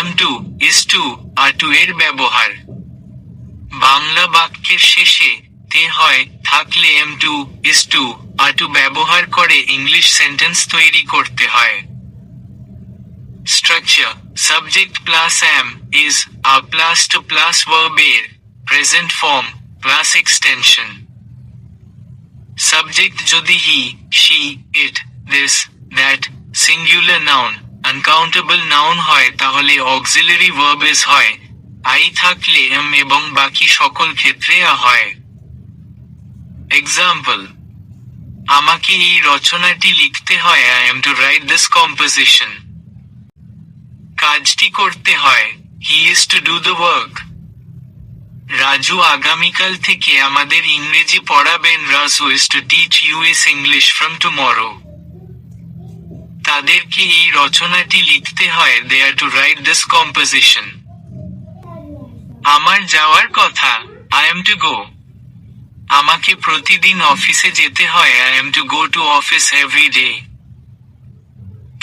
am to, is to, are to এর ব্যবহার। বাংলা বাক্যের শেষে তে হয় থাকলে am to, is to, are to ব্যবহার করে ইংলিশ সেন্টেন্স তৈরি করতে হয়। Structure: subject plus am, is, are plus to plus verb এর present form plus extension. Subject যদি he, she, it, this, that, singular noun, uncountable noun হয় তাহলে auxiliary verb is হয়, আই থাকলে am এবং বাকি সকল ক্ষেত্রে a হয়। এক্সাম্পল: আমাকে এই রচনাটি লিখতে হয়, I am to write this composition। কাজটি করতে হয়, he is to do the work। Raju আগামীকাল থেকে আমাদের ইংরেজি পড়াবেন, Raju is to teach us English from tomorrow। তাদেরকে এই রচনাটি লিখতে হয়, they are to write this composition। আমার যাওয়ার কথা, I am to go। আমাকে প্রতিদিন অফিসে যেতে হয়, I am to go to office every day।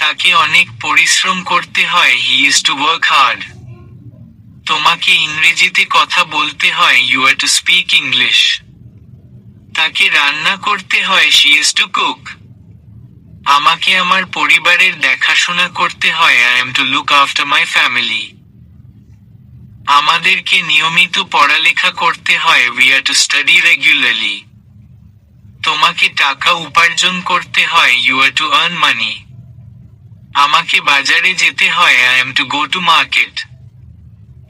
তাকে অনেক পরিশ্রম করতে হয়, he is to work hard। তোমাকে ইংরেজিতে কথা বলতে হয়, you are to speak English। তাকে রান্না করতে হয়, she is to cook। আমাকে আমার পরিবারের দেখাশোনা করতে হয়, I am to look after my family। আমাদেরকে নিয়মিত পড়ালেখা করতে হয়, we are to study regularly। তোমাকে টাকা উপার্জন করতে হয়, you are to earn money। আমাকে বাজারে যেতে হয়, I am to go to market।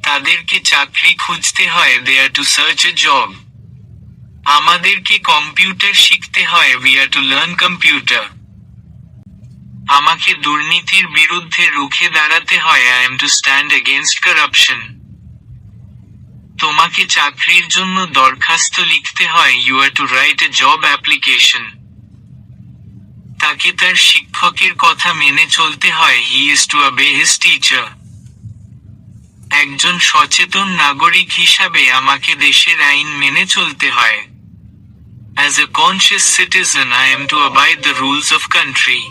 তাদেরকে চাকরি খুঁজতে হয়, they are to search a job। আমাদেরকে কম্পিউটার শিখতে হয়, we are to learn computer। আমাকে দুর্নীতির বিরুদ্ধে রুখে দাঁড়াতে হয়, I am to stand against corruption। তোমাকে চাকরির জন্য দরখাস্ত লিখতে হয়, you are to write a job application। তাকে তার শিক্ষকের কথা মেনে চলতে হয়, he is to obey his teacher। একজন সচেতন নাগরিক হিসাবে আমাকে দেশের আইন মেনে চলতে হয়। As a conscious citizen I am to abide the rules of country।